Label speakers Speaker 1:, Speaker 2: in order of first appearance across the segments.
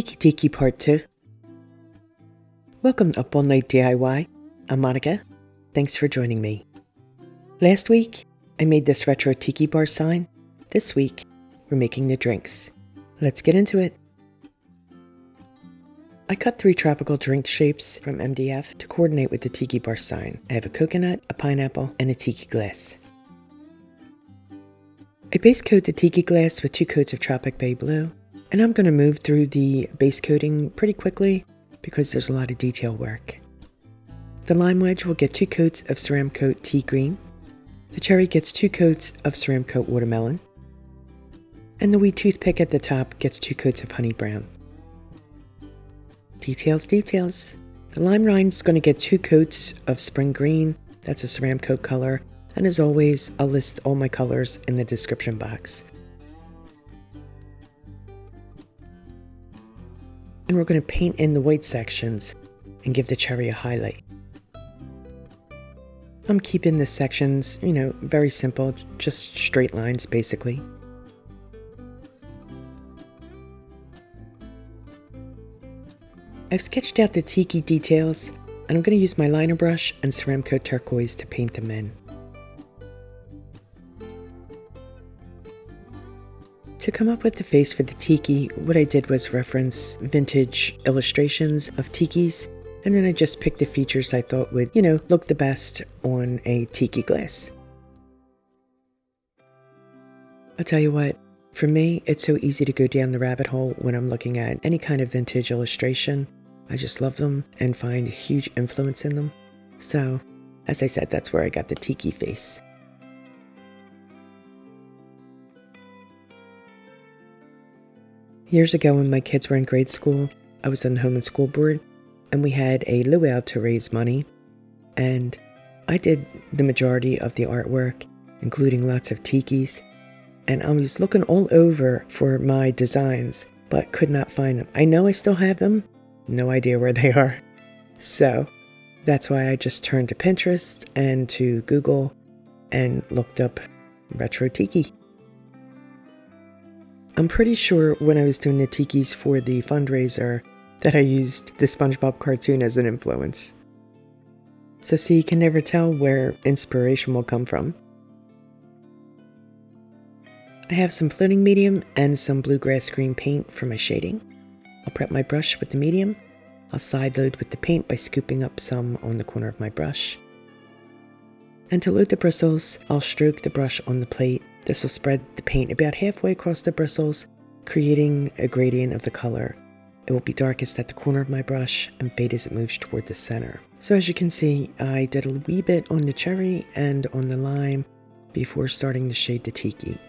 Speaker 1: Tiki Part 2. Welcome to Up All Night DIY. I'm Monica. Thanks for joining me. Last week, I made this retro Tiki Bar sign. This week, we're making the drinks. Let's get into it. I cut 3 tropical drink shapes from MDF to coordinate with the Tiki Bar sign. I have a coconut, a pineapple, and a tiki glass. I base coat the tiki glass with 2 coats of Tropic Bay Blue. And I'm going to move through the base coating pretty quickly because there's a lot of detail work. The lime wedge will get 2 coats of Ceramcoat tea green. The cherry gets 2 coats of Ceramcoat watermelon. And the wee toothpick at the top gets 2 coats of honey brown. Details, details. The lime rind is going to get 2 coats of spring green. That's a Ceramcoat color. And as always, I'll list all my colors in the description box. And we're going to paint in the white sections and give the cherry a highlight. I'm keeping the sections, very simple, just straight lines basically. I've sketched out the tiki details and I'm going to use my liner brush and Ceramcoat Turquoise to paint them in. To come up with the face for the tiki, what I did was reference vintage illustrations of tikis, and then I just picked the features I thought would, look the best on a tiki glass. I'll tell you what, for me, it's so easy to go down the rabbit hole when I'm looking at any kind of vintage illustration. I just love them and find a huge influence in them. So, as I said, that's where I got the tiki face. Years ago when my kids were in grade school, I was on the home and school board, and we had a luau to raise money, and I did the majority of the artwork, including lots of tikis, and I was looking all over for my designs, but could not find them. I know I still have them, no idea where they are. So that's why I just turned to Pinterest and to Google and looked up retro tiki. I'm pretty sure when I was doing the tikis for the fundraiser that I used the SpongeBob cartoon as an influence. So see, you can never tell where inspiration will come from. I have some floating medium and some Bluegrass green paint for my shading. I'll prep my brush with the medium. I'll side load with the paint by scooping up some on the corner of my brush. And to load the bristles, I'll stroke the brush on the plate. This will spread the paint about halfway across the bristles, creating a gradient of the color. It will be darkest at the corner of my brush and fade as it moves toward the center. So as you can see, I did a wee bit on the cherry and on the lime before starting to shade the tiki.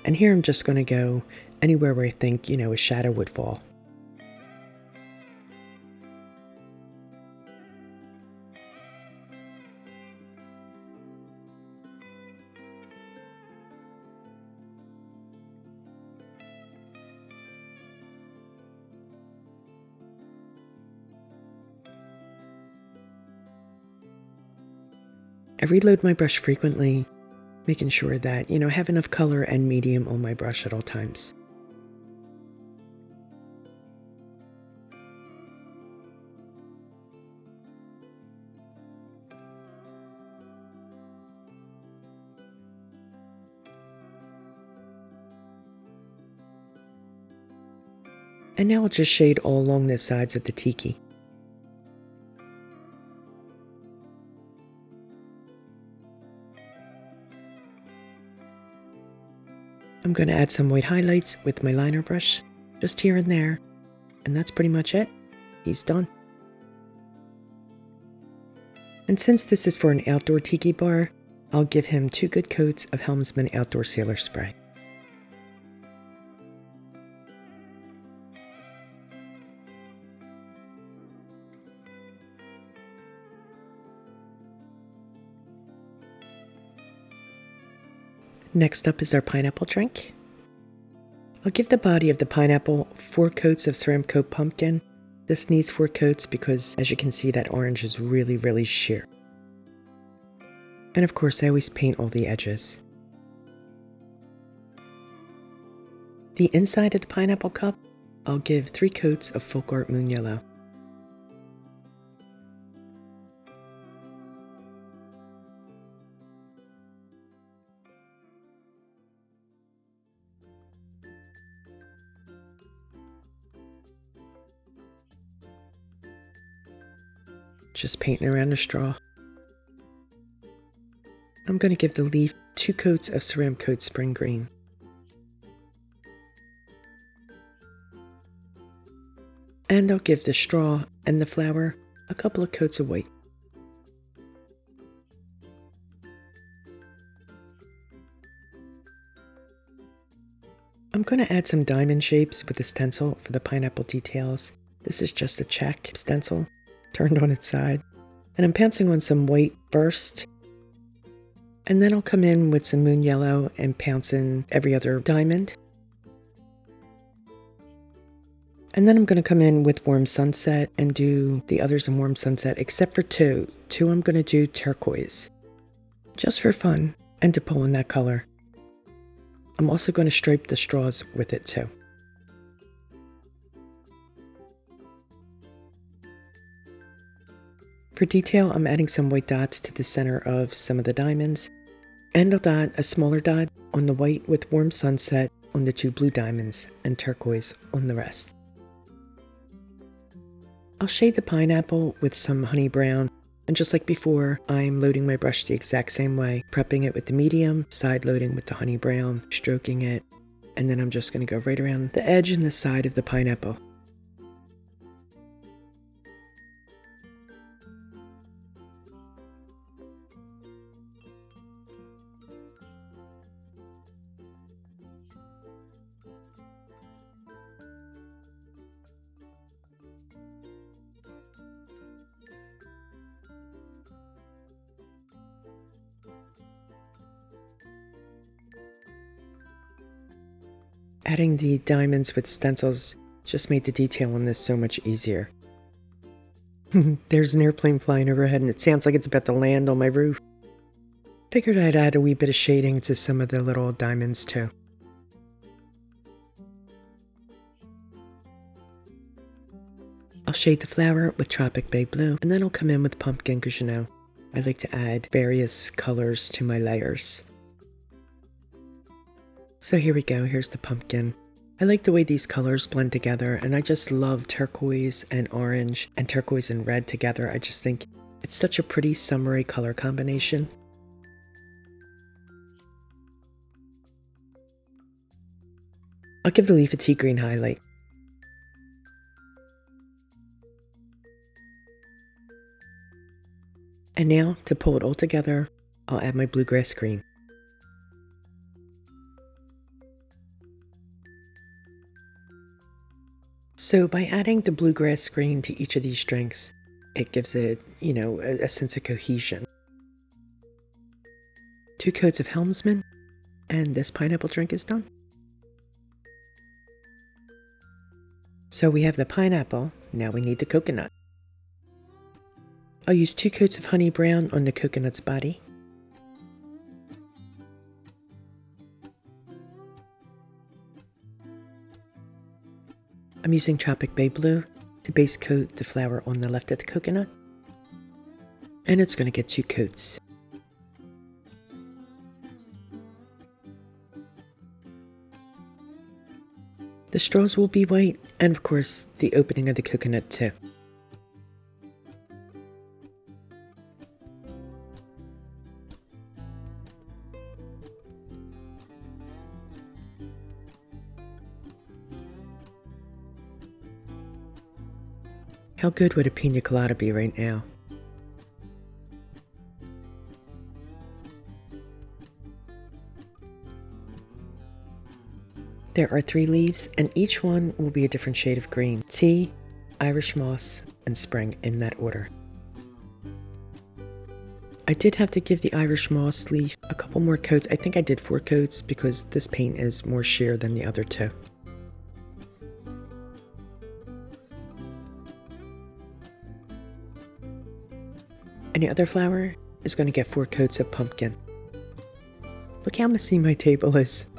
Speaker 1: And here I'm just going to go anywhere where I think, a shadow would fall. I reload my brush frequently, making sure that, I have enough color and medium on my brush at all times. And now I'll just shade all along the sides of the tiki. I'm going to add some white highlights with my liner brush, just here and there, and that's pretty much it. He's done. And since this is for an outdoor tiki bar, I'll give him 2 good coats of Helmsman Outdoor Sealer Spray. Next up is our pineapple drink. I'll give the body of the pineapple 4 coats of Ceramcoat pumpkin. This needs 4 coats because, as you can see, that orange is really sheer. And of course, I always paint all the edges. The inside of the pineapple cup, I'll give 3 coats of Folk Art Moon Yellow. Just painting around the straw. I'm going to give the leaf 2 coats of Ceramcoat Spring Green. And I'll give the straw and the flower a couple of coats of white. I'm going to add some diamond shapes with the stencil for the pineapple details. This is just a check stencil turned on its side. And I'm pouncing on some white first. And then I'll come in with some moon yellow and pounce in every other diamond. And then I'm going to come in with Warm Sunset and do the others in Warm Sunset, except for 2. 2 I'm going to do turquoise, just for fun and to pull in that color. I'm also going to stripe the straws with it too. For detail, I'm adding some white dots to the center of some of the diamonds, and I'll dot a smaller dot on the white with Warm Sunset on the 2 blue diamonds and turquoise on the rest. I'll shade the pineapple with some honey brown, and just like before, I'm loading my brush the exact same way, prepping it with the medium, side loading with the honey brown, stroking it, and then I'm just going to go right around the edge and the side of the pineapple. Adding the diamonds with stencils just made the detail on this so much easier. There's an airplane flying overhead and it sounds like it's about to land on my roof. Figured I'd add a wee bit of shading to some of the little diamonds too. I'll shade the flower with Tropic Bay Blue, and then I'll come in with pumpkin because, you know, I like to add various colors to my layers. So here we go, here's the pumpkin. I like the way these colors blend together, and I just love turquoise and orange and turquoise and red together. I just think it's such a pretty summery color combination. I'll give the leaf a tea green highlight. And now, to pull it all together, I'll add my bluegrass green. So by adding the bluegrass green to each of these drinks, it gives it, you know, a sense of cohesion. 2 coats of Helmsman, and this pineapple drink is done. So we have the pineapple, now we need the coconut. I'll use 2 coats of honey brown on the coconut's body. I'm using Tropic Bay Blue to base coat the flower on the left of the coconut. And it's going to get 2 coats. The straws will be white, and of course the opening of the coconut too. How good would a pina colada be right now? There are 3 leaves, and each one will be a different shade of green. Tea, Irish moss, and spring in that order. I did have to give the Irish moss leaf a couple more coats. I think I did 4 coats because this paint is more sheer than the other 2. And the other flower is going to get 4 coats of pumpkin. Look how messy my table is.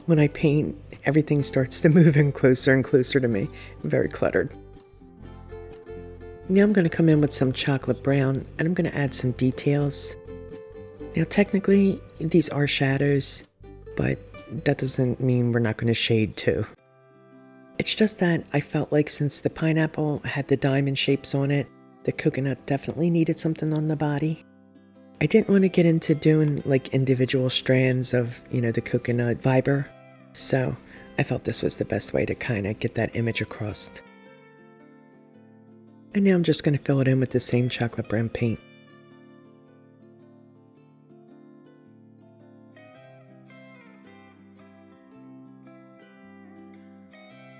Speaker 1: When I paint, everything starts to move in closer and closer to me. Very cluttered. Now I'm going to come in with some chocolate brown, and I'm going to add some details. Now technically these are shadows, but that doesn't mean we're not going to shade too. It's just that I felt like since the pineapple had the diamond shapes on it, the coconut definitely needed something on the body. I didn't want to get into doing like individual strands of, the coconut fiber, so I felt this was the best way to kind of get that image across. And now I'm just going to fill it in with the same chocolate brown paint.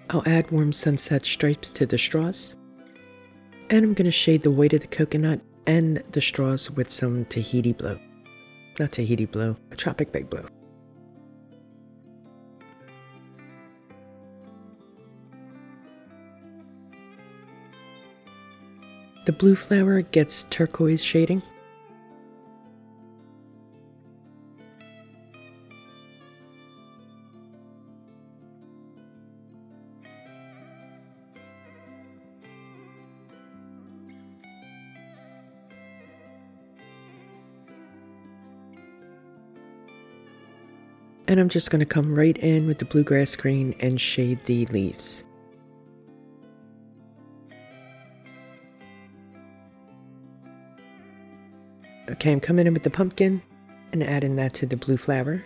Speaker 1: I'll add warm sunset stripes to the straws. And I'm going to shade the white of the coconut and the straws with some Tahiti blue. Not Tahiti blue, a Tropic big blue. The blue flower gets turquoise shading. And I'm just going to come right in with the bluegrass green and shade the leaves. Okay, I'm coming in with the pumpkin and adding that to the blue flower.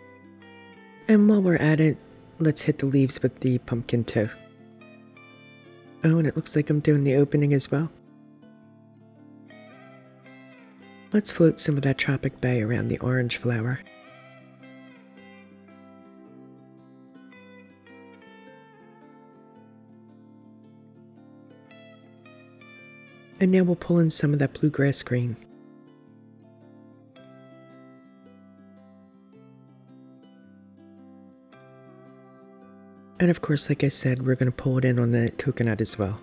Speaker 1: And while we're at it, let's hit the leaves with the pumpkin too. Oh, and it looks like I'm doing the opening as well. Let's float some of that Tropic Bay around the orange flower. And now we'll pull in some of that bluegrass green. And of course, like I said, we're going to pull it in on the coconut as well.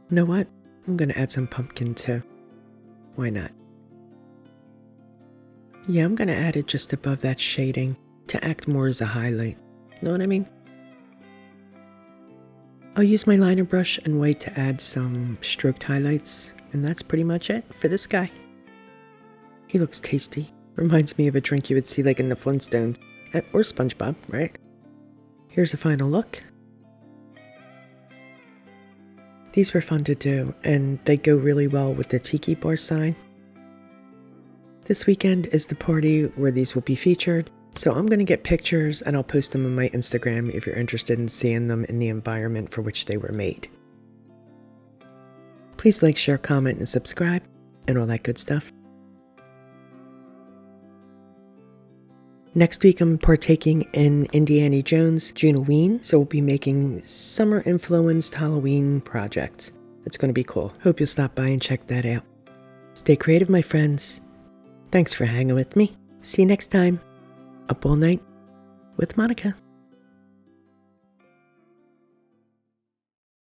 Speaker 1: You know what? I'm going to add some pumpkin too. Why not? Yeah, I'm going to add it just above that shading to act more as a highlight. Know what I mean? I'll use my liner brush and white to add some stroked highlights, and that's pretty much it for this guy. He looks tasty. Reminds me of a drink you would see like in the Flintstones, or SpongeBob, right? Here's a final look. These were fun to do, and they go really well with the Tiki Bar sign. This weekend is the party where these will be featured, so I'm going to get pictures and I'll post them on my Instagram if you're interested in seeing them in the environment for which they were made. Please like, share, comment, and subscribe, and all that good stuff. Next week, I'm partaking in Indiana Jones' Junoween, so we'll be making summer-influenced Halloween projects. It's going to be cool. Hope you'll stop by and check that out. Stay creative, my friends. Thanks for hanging with me. See you next time. Up all night with Monica.